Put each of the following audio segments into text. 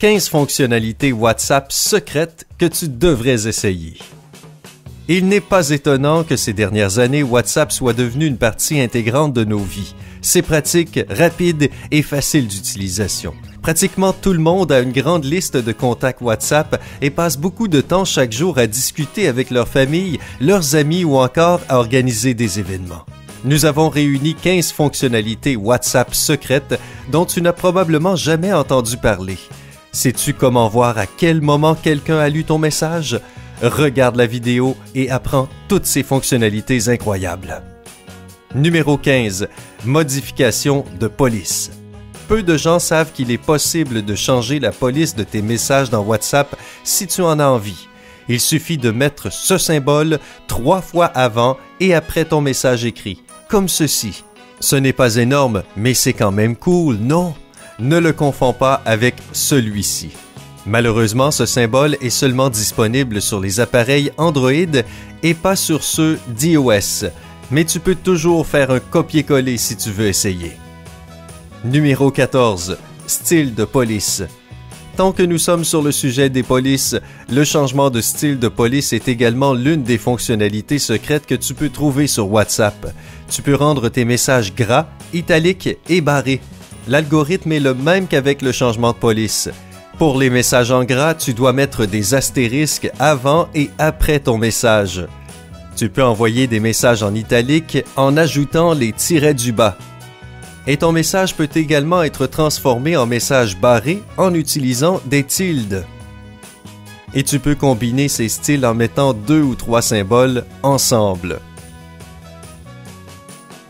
15 fonctionnalités WhatsApp secrètes que tu devrais essayer. Il n'est pas étonnant que ces dernières années, WhatsApp soit devenu une partie intégrante de nos vies. C'est pratique, rapide et facile d'utilisation. Pratiquement tout le monde a une grande liste de contacts WhatsApp et passe beaucoup de temps chaque jour à discuter avec leur famille, leurs amis ou encore à organiser des événements. Nous avons réuni 15 fonctionnalités WhatsApp secrètes dont tu n'as probablement jamais entendu parler. Sais-tu comment voir à quel moment quelqu'un a lu ton message? Regarde la vidéo et apprends toutes ces fonctionnalités incroyables. Numéro 15. Modification de police. Peu de gens savent qu'il est possible de changer la police de tes messages dans WhatsApp si tu en as envie. Il suffit de mettre ce symbole 3 fois avant et après ton message écrit, comme ceci. Ce n'est pas énorme, mais c'est quand même cool, non? Ne le confonds pas avec celui-ci. Malheureusement, ce symbole est seulement disponible sur les appareils Android et pas sur ceux d'iOS, mais tu peux toujours faire un copier-coller si tu veux essayer. Numéro 14. Style de police. Tant que nous sommes sur le sujet des polices, le changement de style de police est également l'une des fonctionnalités secrètes que tu peux trouver sur WhatsApp. Tu peux rendre tes messages gras, italiques et barrés. L'algorithme est le même qu'avec le changement de police. Pour les messages en gras, tu dois mettre des astérisques avant et après ton message. Tu peux envoyer des messages en italique en ajoutant les tirets du bas. Et ton message peut également être transformé en message barré en utilisant des tildes. Et tu peux combiner ces styles en mettant 2 ou 3 symboles ensemble.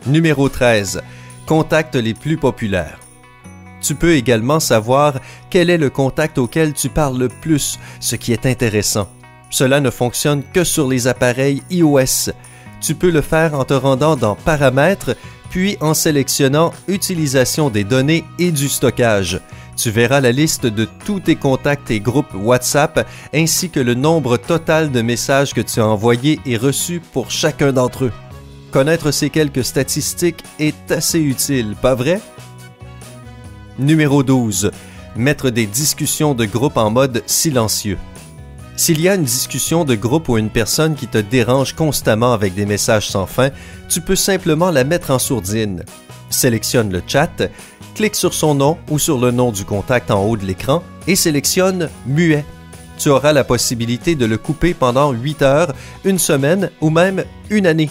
Numéro 13. Contacts les plus populaires. Tu peux également savoir quel est le contact auquel tu parles le plus, ce qui est intéressant. Cela ne fonctionne que sur les appareils iOS. Tu peux le faire en te rendant dans Paramètres, puis en sélectionnant Utilisation des données et du stockage. Tu verras la liste de tous tes contacts et groupes WhatsApp, ainsi que le nombre total de messages que tu as envoyés et reçus pour chacun d'entre eux. Connaître ces quelques statistiques est assez utile, pas vrai? Numéro 12. Mettre des discussions de groupe en mode silencieux. S'il y a une discussion de groupe ou une personne qui te dérange constamment avec des messages sans fin, tu peux simplement la mettre en sourdine. Sélectionne le chat, clique sur son nom ou sur le nom du contact en haut de l'écran et sélectionne « Muet ». Tu auras la possibilité de le couper pendant 8 heures, une semaine ou même une année.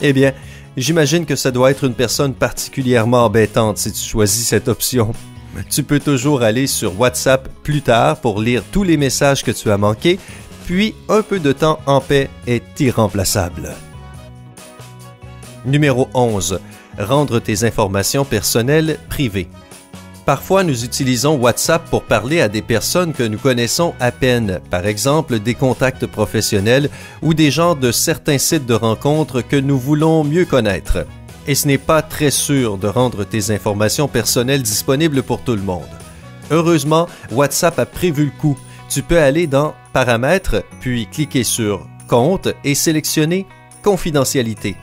Eh bien, j'imagine que ça doit être une personne particulièrement embêtante si tu choisis cette option. Tu peux toujours aller sur WhatsApp plus tard pour lire tous les messages que tu as manqués, puis un peu de temps en paix est irremplaçable. Numéro 11. Rendre tes informations personnelles privées. Parfois, nous utilisons WhatsApp pour parler à des personnes que nous connaissons à peine, par exemple des contacts professionnels ou des gens de certains sites de rencontres que nous voulons mieux connaître. Et ce n'est pas très sûr de rendre tes informations personnelles disponibles pour tout le monde. Heureusement, WhatsApp a prévu le coup. Tu peux aller dans Paramètres, puis cliquer sur Compte et sélectionner Confidentialité.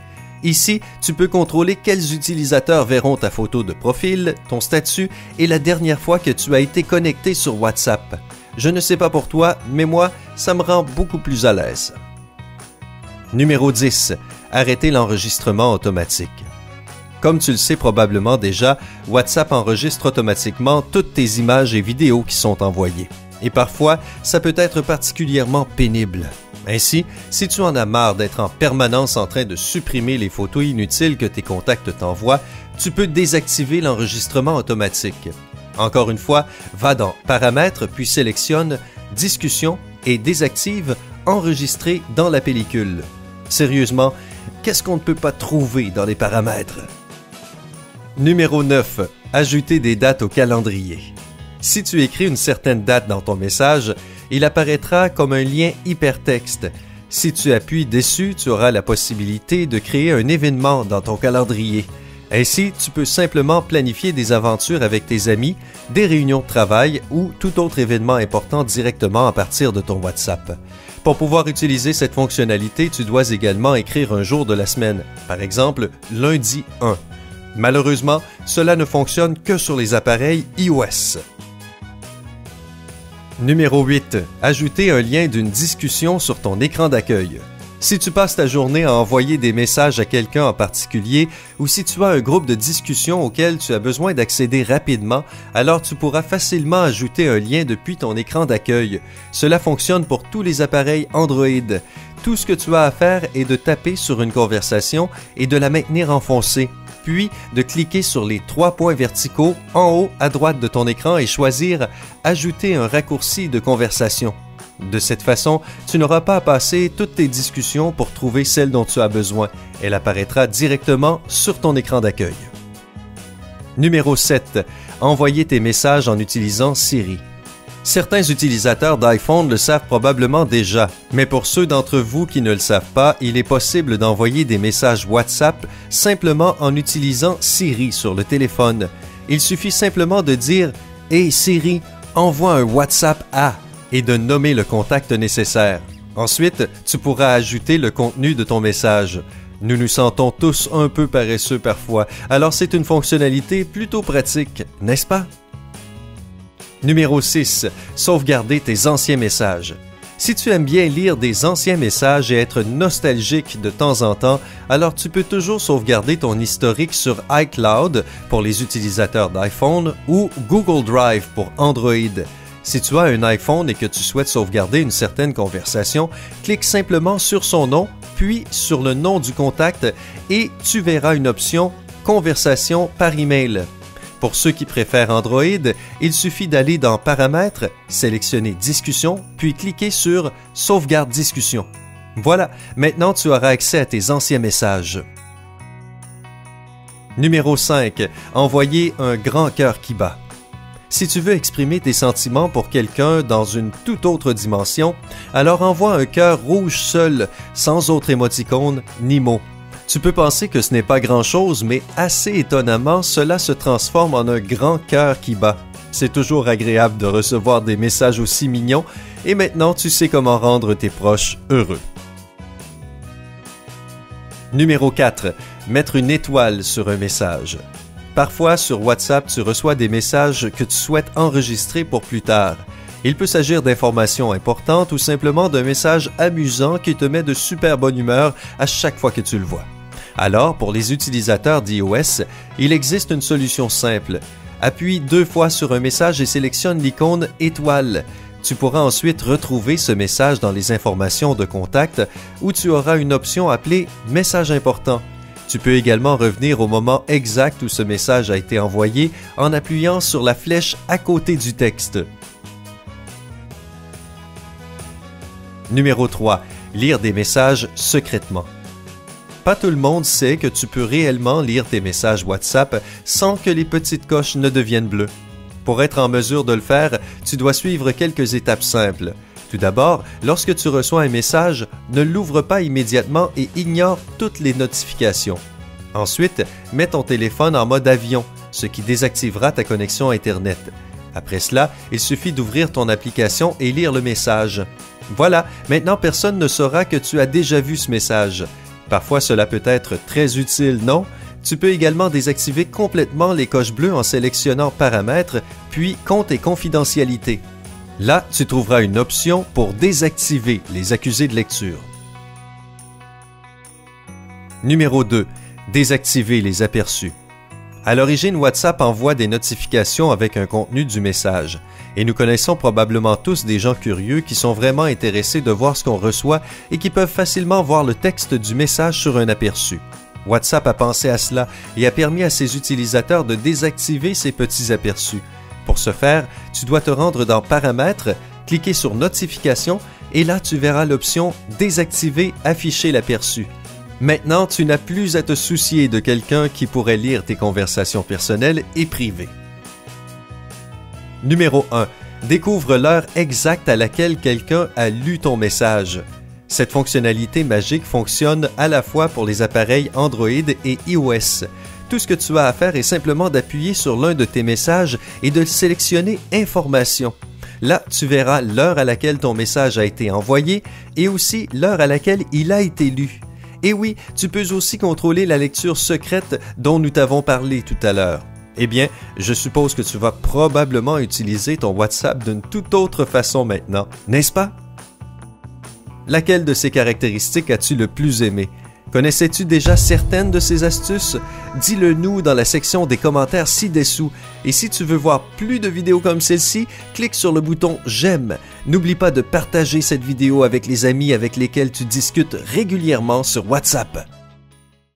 Ici, tu peux contrôler quels utilisateurs verront ta photo de profil, ton statut et la dernière fois que tu as été connecté sur WhatsApp. Je ne sais pas pour toi, mais moi, ça me rend beaucoup plus à l'aise. Numéro 10. Arrêter l'enregistrement automatique. Comme tu le sais probablement déjà, WhatsApp enregistre automatiquement toutes tes images et vidéos qui sont envoyées. Et parfois, ça peut être particulièrement pénible. Ainsi, si tu en as marre d'être en permanence en train de supprimer les photos inutiles que tes contacts t'envoient, tu peux désactiver l'enregistrement automatique. Encore une fois, va dans Paramètres puis sélectionne Discussion et désactive Enregistrer dans la pellicule. Sérieusement, qu'est-ce qu'on ne peut pas trouver dans les paramètres? Numéro 9. Ajouter des dates au calendrier. Si tu écris une certaine date dans ton message, il apparaîtra comme un lien hypertexte. Si tu appuies dessus, tu auras la possibilité de créer un événement dans ton calendrier. Ainsi, tu peux simplement planifier des aventures avec tes amis, des réunions de travail ou tout autre événement important directement à partir de ton WhatsApp. Pour pouvoir utiliser cette fonctionnalité, tu dois également écrire un jour de la semaine, par exemple lundi 1. Malheureusement, cela ne fonctionne que sur les appareils iOS. Numéro 8. Ajouter un lien d'une discussion sur ton écran d'accueil. Si tu passes ta journée à envoyer des messages à quelqu'un en particulier ou si tu as un groupe de discussion auquel tu as besoin d'accéder rapidement, alors tu pourras facilement ajouter un lien depuis ton écran d'accueil. Cela fonctionne pour tous les appareils Android. Tout ce que tu as à faire est de taper sur une conversation et de la maintenir enfoncée, puis de cliquer sur les 3 points verticaux en haut à droite de ton écran et choisir « Ajouter un raccourci de conversation ». De cette façon, tu n'auras pas à passer toutes tes discussions pour trouver celle dont tu as besoin. Elle apparaîtra directement sur ton écran d'accueil. Numéro 7. Envoyer tes messages en utilisant Siri. Certains utilisateurs d'iPhone le savent probablement déjà, mais pour ceux d'entre vous qui ne le savent pas, il est possible d'envoyer des messages WhatsApp simplement en utilisant Siri sur le téléphone. Il suffit simplement de dire « Hey Siri, envoie un WhatsApp à » et de nommer le contact nécessaire. Ensuite, tu pourras ajouter le contenu de ton message. Nous nous sentons tous un peu paresseux parfois, alors c'est une fonctionnalité plutôt pratique, n'est-ce pas? Numéro 6. Sauvegarder tes anciens messages. Si tu aimes bien lire des anciens messages et être nostalgique de temps en temps, alors tu peux toujours sauvegarder ton historique sur iCloud pour les utilisateurs d'iPhone ou Google Drive pour Android. Si tu as un iPhone et que tu souhaites sauvegarder une certaine conversation, clique simplement sur son nom, puis sur le nom du contact et tu verras une option « Conversation par email ». Pour ceux qui préfèrent Android, il suffit d'aller dans « Paramètres », sélectionner « Discussion », puis cliquer sur « Sauvegarde discussion ». Voilà, maintenant tu auras accès à tes anciens messages. Numéro 5. Envoyer un grand cœur qui bat. Si tu veux exprimer tes sentiments pour quelqu'un dans une toute autre dimension, alors envoie un cœur rouge seul, sans autre émoticône ni mot. Tu peux penser que ce n'est pas grand-chose, mais assez étonnamment, cela se transforme en un grand cœur qui bat. C'est toujours agréable de recevoir des messages aussi mignons, et maintenant tu sais comment rendre tes proches heureux. Numéro 4. Mettre une étoile sur un message. Parfois, sur WhatsApp, tu reçois des messages que tu souhaites enregistrer pour plus tard. Il peut s'agir d'informations importantes ou simplement d'un message amusant qui te met de super bonne humeur à chaque fois que tu le vois. Alors, pour les utilisateurs d'iOS, il existe une solution simple. Appuie 2 fois sur un message et sélectionne l'icône « Étoile ». Tu pourras ensuite retrouver ce message dans les informations de contact où tu auras une option appelée « Message important ». Tu peux également revenir au moment exact où ce message a été envoyé en appuyant sur la flèche à côté du texte. Numéro 3. Lire des messages secrètement. Pas tout le monde sait que tu peux réellement lire tes messages WhatsApp sans que les petites coches ne deviennent bleues. Pour être en mesure de le faire, tu dois suivre quelques étapes simples. Tout d'abord, lorsque tu reçois un message, ne l'ouvre pas immédiatement et ignore toutes les notifications. Ensuite, mets ton téléphone en mode avion, ce qui désactivera ta connexion Internet. Après cela, il suffit d'ouvrir ton application et lire le message. Voilà, maintenant personne ne saura que tu as déjà vu ce message. Parfois, cela peut être très utile, non? Tu peux également désactiver complètement les coches bleues en sélectionnant Paramètres, puis Compte et confidentialité. Là, tu trouveras une option pour désactiver les accusés de lecture. Numéro 2. Désactiver les aperçus. À l'origine, WhatsApp envoie des notifications avec un contenu du message. Et nous connaissons probablement tous des gens curieux qui sont vraiment intéressés de voir ce qu'on reçoit et qui peuvent facilement voir le texte du message sur un aperçu. WhatsApp a pensé à cela et a permis à ses utilisateurs de désactiver ces petits aperçus. Pour ce faire, tu dois te rendre dans Paramètres, cliquer sur Notifications et là tu verras l'option Désactiver, afficher l'aperçu. Maintenant, tu n'as plus à te soucier de quelqu'un qui pourrait lire tes conversations personnelles et privées. Numéro 1. Découvre l'heure exacte à laquelle quelqu'un a lu ton message. Cette fonctionnalité magique fonctionne à la fois pour les appareils Android et iOS. Tout ce que tu as à faire est simplement d'appuyer sur l'un de tes messages et de sélectionner « Informations ». Là, tu verras l'heure à laquelle ton message a été envoyé et aussi l'heure à laquelle il a été lu. Et oui, tu peux aussi contrôler la lecture secrète dont nous t'avons parlé tout à l'heure. Eh bien, je suppose que tu vas probablement utiliser ton WhatsApp d'une toute autre façon maintenant, n'est-ce pas? Laquelle de ces caractéristiques as-tu le plus aimé? Connaissais-tu déjà certaines de ces astuces? Dis-le nous dans la section des commentaires ci-dessous. Et si tu veux voir plus de vidéos comme celle-ci, clique sur le bouton « J'aime ». N'oublie pas de partager cette vidéo avec les amis avec lesquels tu discutes régulièrement sur WhatsApp.